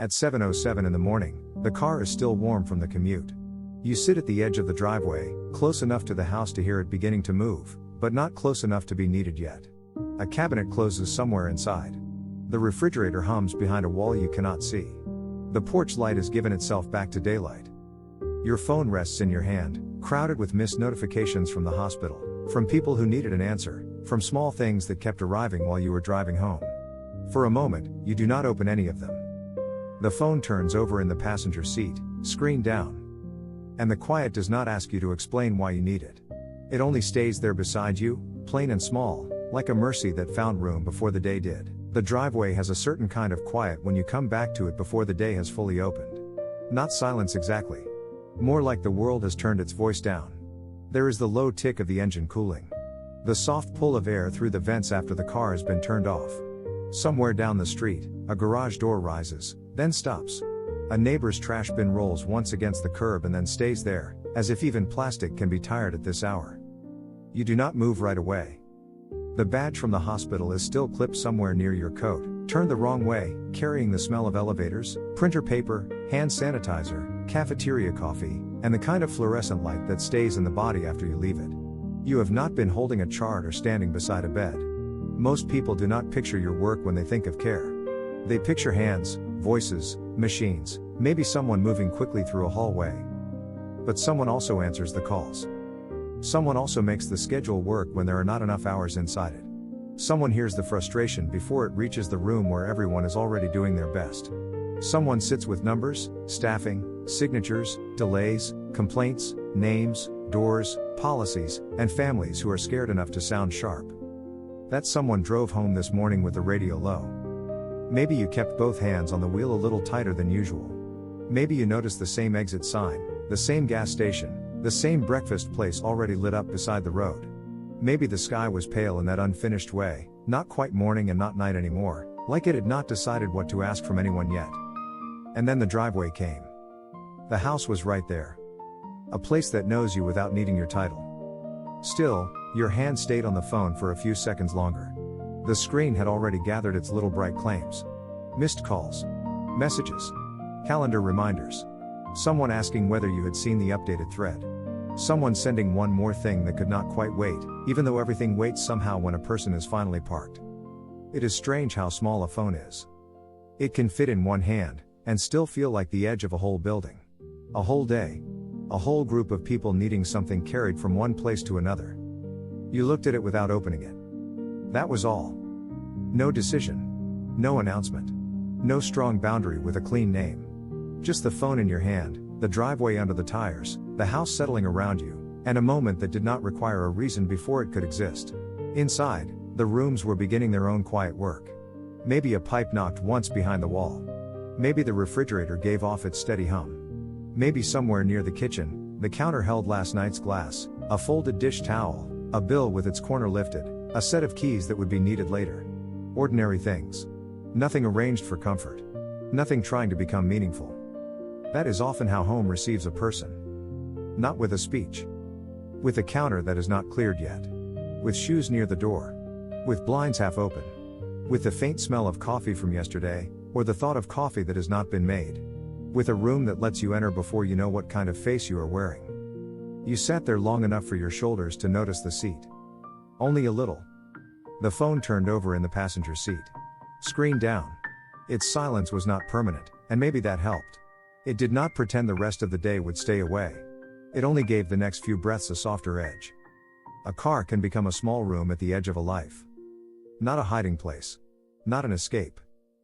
At 7:07 in the morning, the car is still warm from the commute. You sit at the edge of the driveway, close enough to the house to hear it beginning to move, but not close enough to be needed yet. A cabinet closes somewhere inside. The refrigerator hums behind a wall you cannot see. The porch light has given itself back to daylight. Your phone rests in your hand, crowded with missed notifications from the hospital, from people who needed an answer, from small things that kept arriving while you were driving home. For a moment, you do not open any of them. The phone turns over in the passenger seat, screen down. And the quiet does not ask you to explain why you need it. It only stays there beside you, plain and small, like a mercy that found room before the day did. The driveway has a certain kind of quiet when you come back to it before the day has fully opened. Not silence exactly. More like the world has turned its voice down. There is the low tick of the engine cooling. The soft pull of air through the vents after the car has been turned off. Somewhere down the street, a garage door rises, then stops. A neighbor's trash bin rolls once against the curb and then stays there, as if even plastic can be tired at this hour. You do not move right away. The badge from the hospital is still clipped somewhere near your coat, turned the wrong way, carrying the smell of elevators, printer paper, hand sanitizer, cafeteria coffee, and the kind of fluorescent light that stays in the body after you leave it. You have not been holding a chart or standing beside a bed. Most people do not picture your work when they think of care. They picture hands, voices, machines, maybe someone moving quickly through a hallway. But someone also answers the calls. Someone also makes the schedule work when there are not enough hours inside it. Someone hears the frustration before it reaches the room where everyone is already doing their best. Someone sits with numbers, staffing, signatures, delays, complaints, names, doors, policies, and families who are scared enough to sound sharp. That someone drove home this morning with the radio low. Maybe you kept both hands on the wheel a little tighter than usual. Maybe you noticed the same exit sign, the same gas station, the same breakfast place already lit up beside the road. Maybe the sky was pale in that unfinished way, not quite morning and not night anymore, like it had not decided what to ask from anyone yet. And then the driveway came. The house was right there. A place that knows you without needing your title. Still, your hand stayed on the phone for a few seconds longer. The screen had already gathered its little bright claims. Missed calls. Messages. Calendar reminders. Someone asking whether you had seen the updated thread. Someone sending one more thing that could not quite wait, even though everything waits somehow when a person is finally parked. It is strange how small a phone is. It can fit in one hand, and still feel like the edge of a whole building. A whole day. A whole group of people needing something carried from one place to another. You looked at it without opening it. That was all. No decision. No announcement. No strong boundary with a clean name. Just the phone in your hand, the driveway under the tires, the house settling around you, and a moment that did not require a reason before it could exist. Inside, the rooms were beginning their own quiet work. Maybe a pipe knocked once behind the wall. Maybe the refrigerator gave off its steady hum. Maybe somewhere near the kitchen, the counter held last night's glass, a folded dish towel, a bill with its corner lifted, a set of keys that would be needed later. Ordinary things. Nothing arranged for comfort. Nothing trying to become meaningful. That is often how home receives a person. Not with a speech. With a counter that is not cleared yet. With shoes near the door. With blinds half open. With the faint smell of coffee from yesterday, or the thought of coffee that has not been made. With a room that lets you enter before you know what kind of face you are wearing. You sat there long enough for your shoulders to notice the seat. Only a little. The phone turned over in the passenger seat. Screen down. Its silence was not permanent, and maybe that helped. It did not pretend the rest of the day would stay away. It only gave the next few breaths a softer edge. A car can become a small room at the edge of a life. Not a hiding place. Not an escape.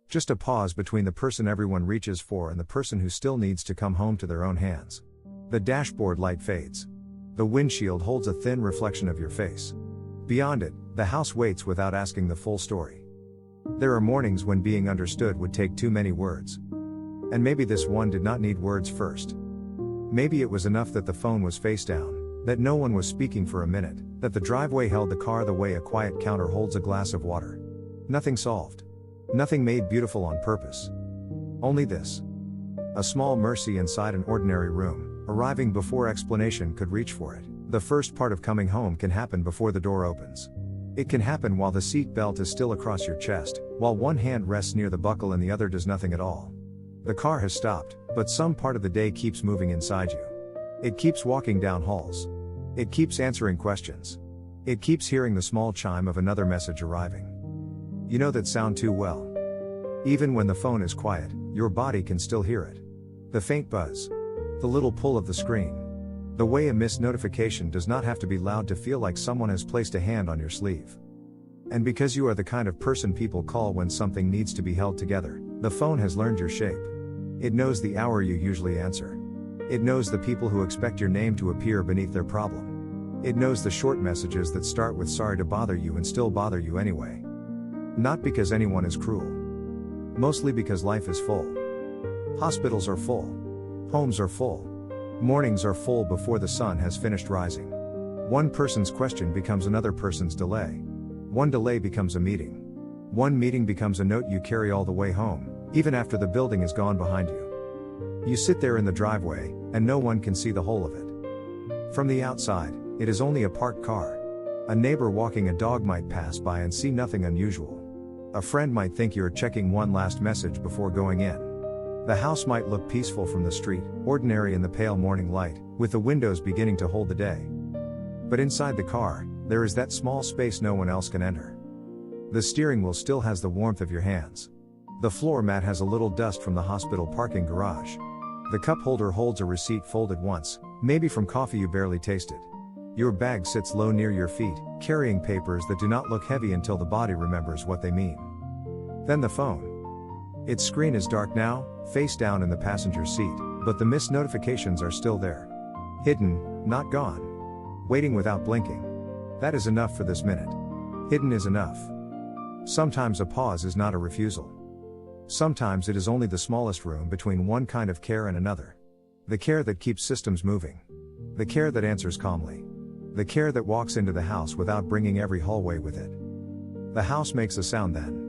Just a pause between the person everyone reaches for and the person who still needs to come home to their own hands. The dashboard light fades. The windshield holds a thin reflection of your face. Beyond it, the house waits without asking the full story. There are mornings when being understood would take too many words. And maybe this one did not need words first. Maybe it was enough that the phone was face down, that no one was speaking for a minute, that the driveway held the car the way a quiet counter holds a glass of water. Nothing solved. Nothing made beautiful on purpose. Only this. A small mercy inside an ordinary room, arriving before explanation could reach for it. The first part of coming home can happen before the door opens. It can happen while the seat belt is still across your chest, while one hand rests near the buckle and the other does nothing at all. The car has stopped, but some part of the day keeps moving inside you. It keeps walking down halls. It keeps answering questions. It keeps hearing the small chime of another message arriving. You know that sound too well. Even when the phone is quiet, your body can still hear it. The faint buzz. The little pull of the screen. The way a missed notification does not have to be loud to feel like someone has placed a hand on your sleeve. And because you are the kind of person people call when something needs to be held together, the phone has learned your shape. It knows the hour you usually answer. It knows the people who expect your name to appear beneath their problem. It knows the short messages that start with "sorry to bother you" and still bother you anyway. Not because anyone is cruel. Mostly because life is full. Hospitals are full. Homes are full. Mornings are full before the sun has finished rising. One person's question becomes another person's delay. One delay becomes a meeting. One meeting becomes a note you carry all the way home, even after the building is gone behind you. You sit there in the driveway, and no one can see the whole of it. From the outside, it is only a parked car. A neighbor walking a dog might pass by and see nothing unusual. A friend might think you're checking one last message before going in. The house might look peaceful from the street, ordinary in the pale morning light, with the windows beginning to hold the day. But inside the car, there is that small space no one else can enter. The steering wheel still has the warmth of your hands. The floor mat has a little dust from the hospital parking garage. The cup holder holds a receipt folded once, maybe from coffee you barely tasted. Your bag sits low near your feet, carrying papers that do not look heavy until the body remembers what they mean. Then the phone. Its screen is dark now, face down in the passenger seat, but the missed notifications are still there. Hidden, not gone. Waiting without blinking. That is enough for this minute. Hidden is enough. Sometimes a pause is not a refusal. Sometimes it is only the smallest room between one kind of care and another. The care that keeps systems moving. The care that answers calmly. The care that walks into the house without bringing every hallway with it. The house makes a sound then.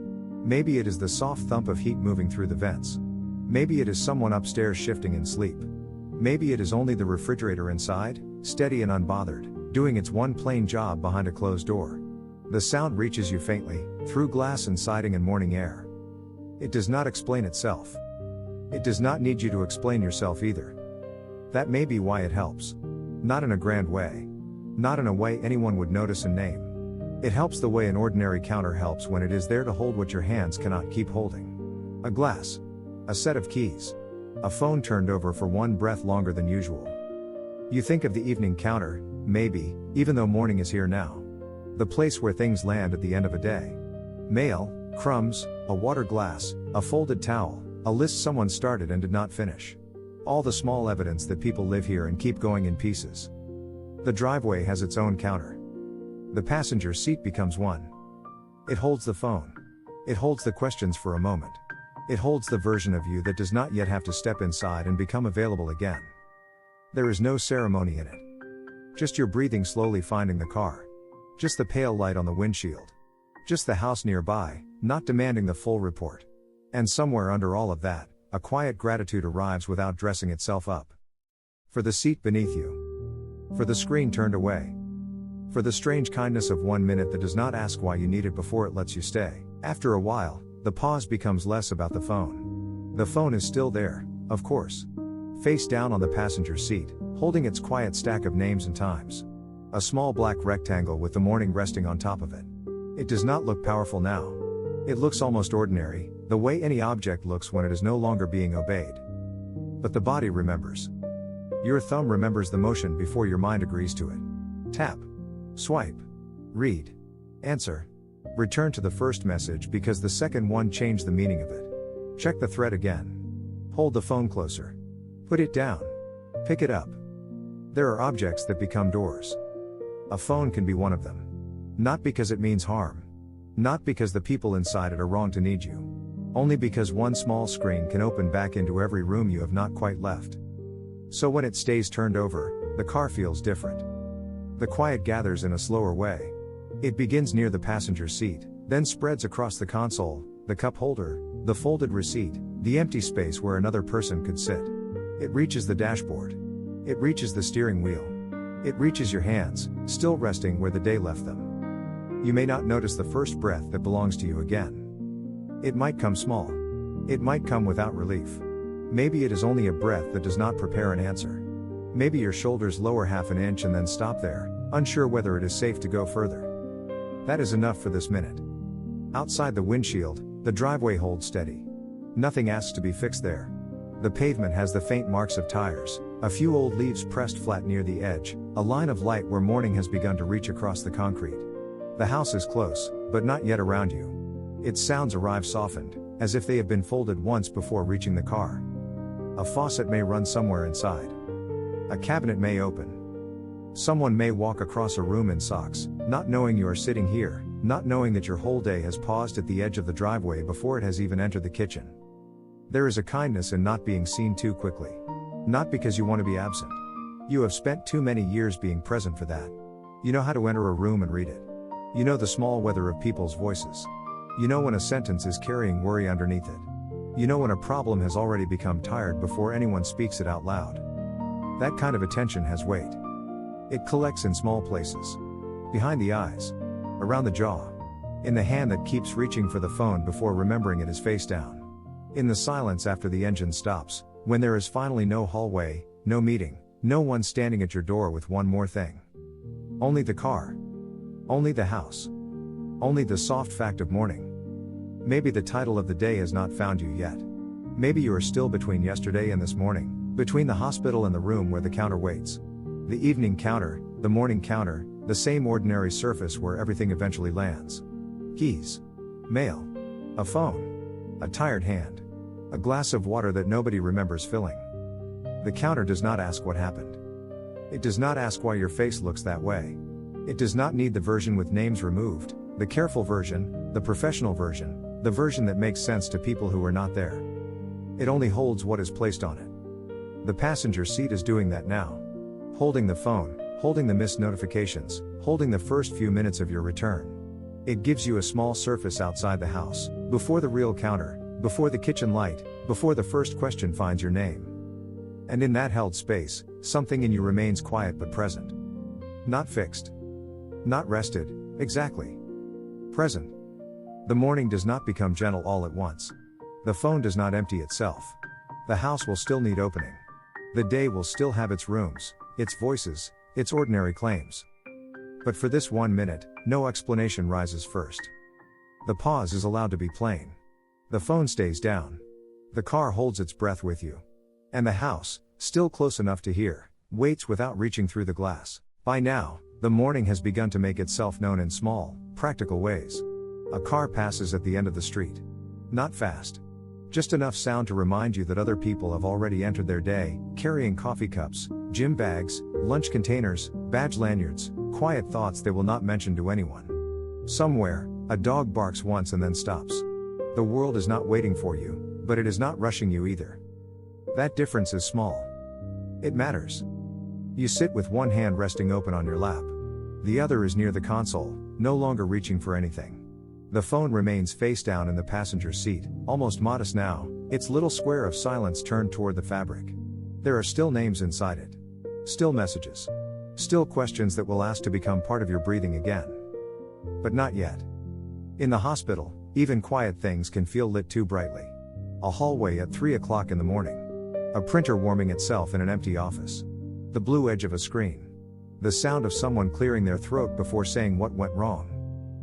Maybe it is the soft thump of heat moving through the vents. Maybe it is someone upstairs shifting in sleep. Maybe it is only the refrigerator inside, steady and unbothered, doing its one plain job behind a closed door. The sound reaches you faintly, through glass and siding and morning air. It does not explain itself. It does not need you to explain yourself either. That may be why it helps. Not in a grand way. Not in a way anyone would notice and name. It helps the way an ordinary counter helps when it is there to hold what your hands cannot keep holding. A glass. A set of keys. A phone turned over for one breath longer than usual. You think of the evening counter, maybe, even though morning is here now. The place where things land at the end of a day. Mail, crumbs, a water glass, a folded towel, a list someone started and did not finish. All the small evidence that people live here and keep going in pieces. The driveway has its own counter. The passenger seat becomes one. It holds the phone. It holds the questions for a moment. It holds the version of you that does not yet have to step inside and become available again. There is no ceremony in it. Just your breathing slowly finding the car. Just the pale light on the windshield. Just the house nearby, not demanding the full report. And somewhere under all of that, a quiet gratitude arrives without dressing itself up. For the seat beneath you. For the screen turned away. For the strange kindness of 1 minute that does not ask why you need it before it lets you stay. After a while, the pause becomes less about the phone. The phone is still there, of course. Face down on the passenger seat, holding its quiet stack of names and times. A small black rectangle with the morning resting on top of it. It does not look powerful now. It looks almost ordinary, the way any object looks when it is no longer being obeyed. But the body remembers. Your thumb remembers the motion before your mind agrees to it. Tap. Swipe. Read. Answer. Return to the first message because the second one changed the meaning of it. Check the thread again. Hold the phone closer. Put it down. Pick it up. There are objects that become doors. A phone can be one of them. Not because it means harm. Not because the people inside it are wrong to need you. Only because one small screen can open back into every room you have not quite left. So when it stays turned over, the car feels different. The quiet gathers in a slower way. It begins near the passenger seat, then spreads across the console, the cup holder, the folded receipt, the empty space where another person could sit. It reaches the dashboard. It reaches the steering wheel. It reaches your hands, still resting where the day left them. You may not notice the first breath that belongs to you again. It might come small. It might come without relief. Maybe it is only a breath that does not prepare an answer. Maybe your shoulders lower half an inch and then stop there, unsure whether it is safe to go further. That is enough for this minute. Outside the windshield, the driveway holds steady. Nothing asks to be fixed there. The pavement has the faint marks of tires, a few old leaves pressed flat near the edge, a line of light where morning has begun to reach across the concrete. The house is close, but not yet around you. Its sounds arrive softened, as if they have been folded once before reaching the car. A faucet may run somewhere inside. A cabinet may open. Someone may walk across a room in socks, not knowing you are sitting here, not knowing that your whole day has paused at the edge of the driveway before it has even entered the kitchen. There is a kindness in not being seen too quickly. Not because you want to be absent. You have spent too many years being present for that. You know how to enter a room and read it. You know the small weather of people's voices. You know when a sentence is carrying worry underneath it. You know when a problem has already become tired before anyone speaks it out loud. That kind of attention has weight. It collects in small places. Behind the eyes. Around the jaw. In the hand that keeps reaching for the phone before remembering it is face down. In the silence after the engine stops, when there is finally no hallway, no meeting, no one standing at your door with one more thing. Only the car. Only the house. Only the soft fact of morning. Maybe the title of the day has not found you yet. Maybe you are still between yesterday and this morning, between the hospital and the room where the counter waits. The evening counter, the morning counter, the same ordinary surface where everything eventually lands. Keys. Mail. A phone. A tired hand. A glass of water that nobody remembers filling. The counter does not ask what happened. It does not ask why your face looks that way. It does not need the version with names removed, the careful version, the professional version, the version that makes sense to people who are not there. It only holds what is placed on it. The passenger seat is doing that now. Holding the phone, holding the missed notifications, holding the first few minutes of your return. It gives you a small surface outside the house, before the real counter, before the kitchen light, before the first question finds your name. And in that held space, something in you remains quiet but present. Not fixed. Not rested, exactly. Present. The morning does not become gentle all at once. The phone does not empty itself. The house will still need opening. The day will still have its rooms, its voices, its ordinary claims. But for this 1 minute, no explanation rises first. The pause is allowed to be plain. The phone stays down. The car holds its breath with you. And the house, still close enough to hear, waits without reaching through the glass. By now, the morning has begun to make itself known in small, practical ways. A car passes at the end of the street. Not fast. Just enough sound to remind you that other people have already entered their day, carrying coffee cups, gym bags, lunch containers, badge lanyards, quiet thoughts they will not mention to anyone. Somewhere, a dog barks once and then stops. The world is not waiting for you, but it is not rushing you either. That difference is small. It matters. You sit with one hand resting open on your lap. The other is near the console, no longer reaching for anything. The phone remains face down in the passenger seat, almost modest now, its little square of silence turned toward the fabric. There are still names inside it. Still messages. Still questions that will ask to become part of your breathing again. But not yet. In the hospital, even quiet things can feel lit too brightly. A hallway at 3 o'clock in the morning. A printer warming itself in an empty office. The blue edge of a screen. The sound of someone clearing their throat before saying what went wrong.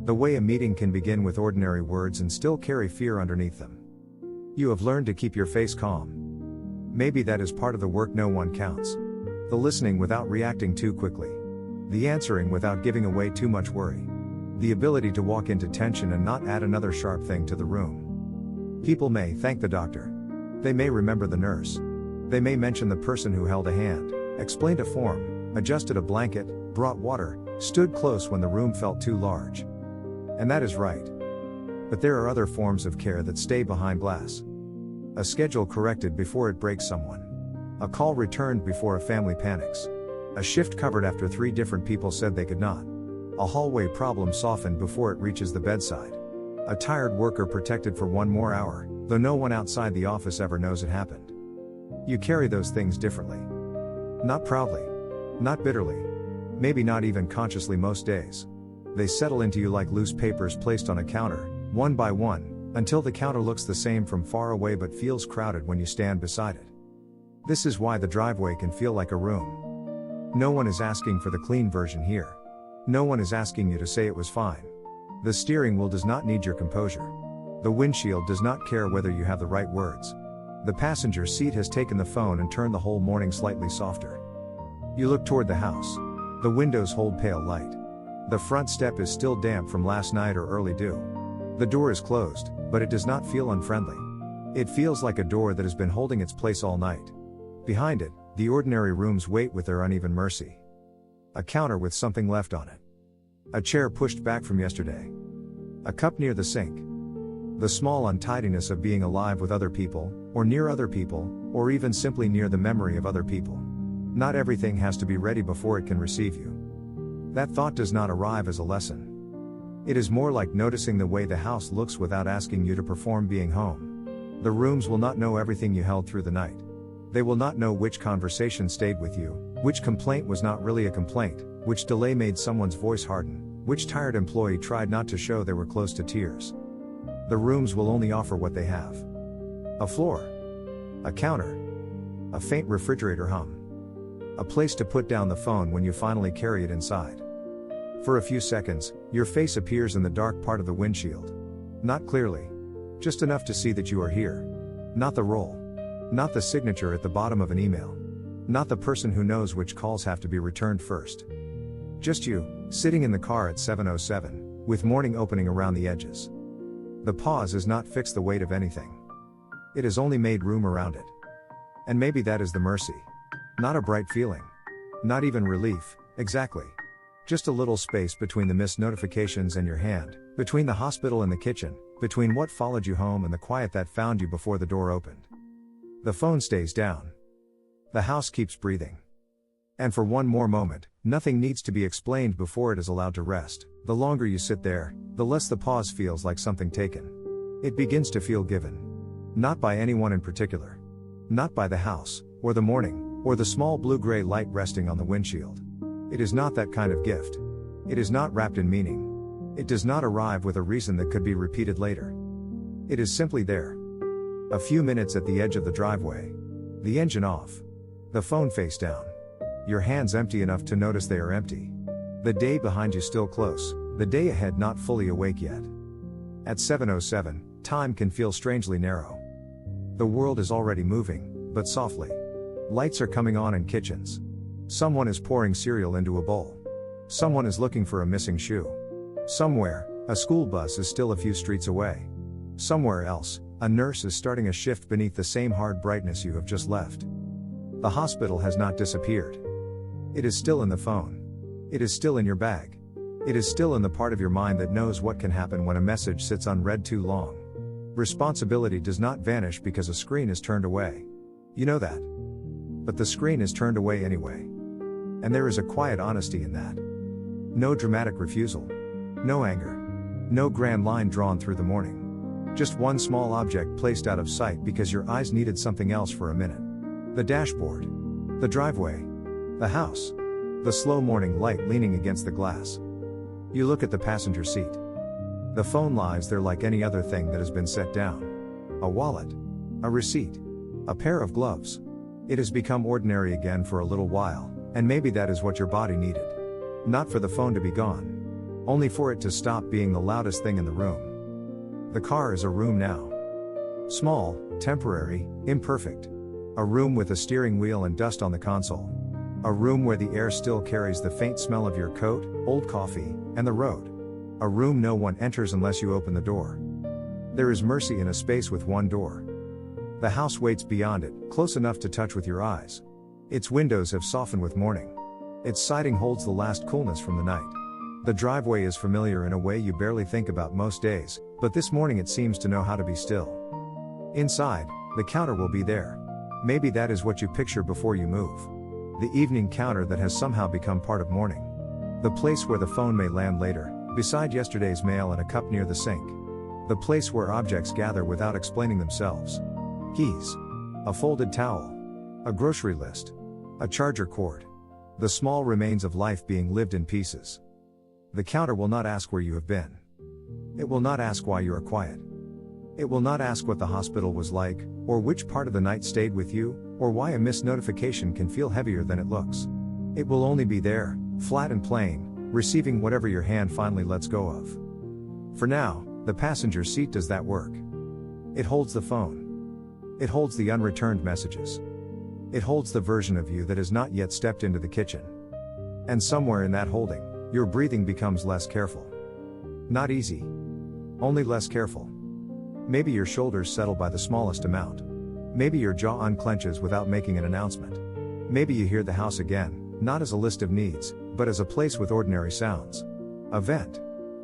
The way a meeting can begin with ordinary words and still carry fear underneath them. You have learned to keep your face calm. Maybe that is part of the work no one counts. The listening without reacting too quickly. The answering without giving away too much worry. The ability to walk into tension and not add another sharp thing to the room. People may thank the doctor. They may remember the nurse. They may mention the person who held a hand, explained a form, adjusted a blanket, brought water, stood close when the room felt too large. And that is right. But there are other forms of care that stay behind glass. A schedule corrected before it breaks someone. A call returned before a family panics. A shift covered after 3 different people said they could not. A hallway problem softened before it reaches the bedside. A tired worker protected for 1 more hour, though no one outside the office ever knows it happened. You carry those things differently. Not proudly. Not bitterly. Maybe not even consciously most days. They settle into you like loose papers placed on a counter, one by one, Until the counter looks the same from far away but feels crowded when you stand beside it. This is why the driveway can feel like a room. No one is asking for the clean version here. No one is asking you to say it was fine. The steering wheel does not need your composure. The windshield does not care whether you have the right words. The passenger seat has taken the phone and turned the whole morning slightly softer. You look toward the house. The windows hold pale light. The front step is still damp from last night or early dew. The door is closed, but it does not feel unfriendly. It feels like a door that has been holding its place all night. Behind it, the ordinary rooms wait with their uneven mercy. A counter with something left on it. A chair pushed back from yesterday. A cup near the sink. The small untidiness of being alive with other people, or near other people, or even simply near the memory of other people. Not everything has to be ready before it can receive you. That thought does not arrive as a lesson. It is more like noticing the way the house looks without asking you to perform being home. The rooms will not know everything you held through the night. They will not know which conversation stayed with you, which complaint was not really a complaint, which delay made someone's voice harden, which tired employee tried not to show they were close to tears. The rooms will only offer what they have. A floor. A counter. A faint refrigerator hum. A place to put down the phone when you finally carry it inside. For a few seconds, your face appears in the dark part of the windshield. Not clearly. Just enough to see that you are here. Not the role. Not the signature at the bottom of an email. Not the person who knows which calls have to be returned first. Just you, sitting in the car at 7:07, with morning opening around the edges. The pause has not fixed the weight of anything. It has only made room around it. And maybe that is the mercy. Not a bright feeling. Not even relief, exactly. Just a little space between the missed notifications and your hand, between the hospital and the kitchen, between what followed you home and the quiet that found you before the door opened. The phone stays down. The house keeps breathing. And for one more moment, nothing needs to be explained before it is allowed to rest. The longer you sit there, the less the pause feels like something taken. It begins to feel given. Not by anyone in particular. Not by the house, or the morning, or the small blue-gray light resting on the windshield. It is not that kind of gift. It is not wrapped in meaning. It does not arrive with a reason that could be repeated later. It is simply there. A few minutes at the edge of the driveway. The engine off. The phone face down. Your hands empty enough to notice they are empty. The day behind you still close, the day ahead not fully awake yet. At 7:07, time can feel strangely narrow. The world is already moving, but softly. Lights are coming on in kitchens. Someone is pouring cereal into a bowl. Someone is looking for a missing shoe. Somewhere, a school bus is still a few streets away. Somewhere else, a nurse is starting a shift beneath the same hard brightness you have just left. The hospital has not disappeared. It is still in the phone. It is still in your bag. It is still in the part of your mind that knows what can happen when a message sits unread too long. Responsibility does not vanish because a screen is turned away. You know that. But the screen is turned away anyway. And there is a quiet honesty in that. No dramatic refusal. No anger. No grand line drawn through the morning. Just one small object placed out of sight because your eyes needed something else for a minute. The dashboard. The driveway. The house. The slow morning light leaning against the glass. You look at the passenger seat. The phone lies there like any other thing that has been set down. A wallet. A receipt. A pair of gloves. It has become ordinary again for a little while, and maybe that is what your body needed. Not for the phone to be gone. Only for it to stop being the loudest thing in the room. The car is a room now. Small, temporary, imperfect. A room with a steering wheel and dust on the console. A room where the air still carries the faint smell of your coat, old coffee, and the road. A room no one enters unless you open the door. There is mercy in a space with one door. The house waits beyond it, close enough to touch with your eyes. Its windows have softened with morning. Its siding holds the last coolness from the night. The driveway is familiar in a way you barely think about most days, but this morning it seems to know how to be still. Inside, the counter will be there. Maybe that is what you picture before you move. The evening counter that has somehow become part of morning. The place where the phone may land later, beside yesterday's mail and a cup near the sink. The place where objects gather without explaining themselves. Keys. A folded towel. A grocery list. A charger cord. The small remains of life being lived in pieces. The counter will not ask where you have been. It will not ask why you are quiet. It will not ask what the hospital was like, or which part of the night stayed with you, or why a missed notification can feel heavier than it looks. It will only be there, flat and plain, receiving whatever your hand finally lets go of. For now, the passenger seat does that work. It holds the phone. It holds the unreturned messages. It holds the version of you that has not yet stepped into the kitchen. And somewhere in that holding, your breathing becomes less careful. Not easy. Only less careful. Maybe your shoulders settle by the smallest amount. Maybe your jaw unclenches without making an announcement. Maybe you hear the house again, not as a list of needs, but as a place with ordinary sounds. A vent.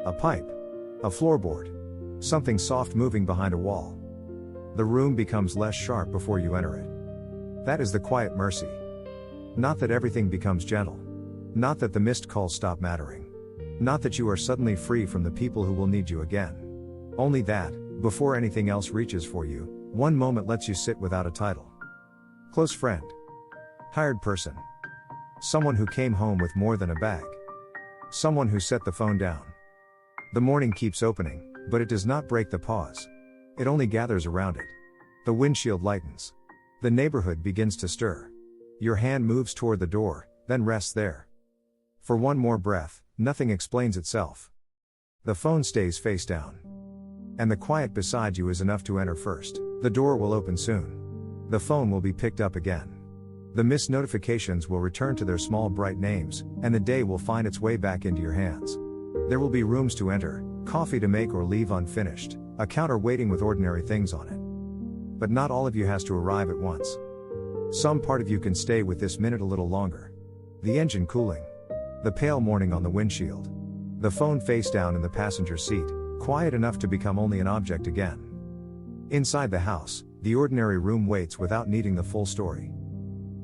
A pipe. A floorboard. Something soft moving behind a wall. The room becomes less sharp before you enter it. That is the quiet mercy. Not that everything becomes gentle. Not that the missed calls stop mattering. Not that you are suddenly free from the people who will need you again. Only that, before anything else reaches for you, one moment lets you sit without a title. Close friend. Hired person. Someone who came home with more than a bag. Someone who set the phone down. The morning keeps opening, but it does not break the pause. It only gathers around it. The windshield lightens. The neighborhood begins to stir. Your hand moves toward the door, then rests there. For one more breath, nothing explains itself. The phone stays face down. And the quiet beside you is enough to enter first. The door will open soon. The phone will be picked up again. The missed notifications will return to their small bright names, and the day will find its way back into your hands. There will be rooms to enter, coffee to make or leave unfinished, a counter waiting with ordinary things on it. But not all of you has to arrive at once. Some part of you can stay with this minute a little longer. The engine cooling. The pale morning on the windshield. The phone face down in the passenger seat, quiet enough to become only an object again. Inside the house, the ordinary room waits without needing the full story.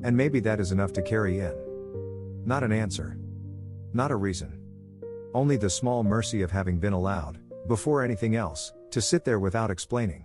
And maybe that is enough to carry in. Not an answer. Not a reason. Only the small mercy of having been allowed, before anything else, to sit there without explaining.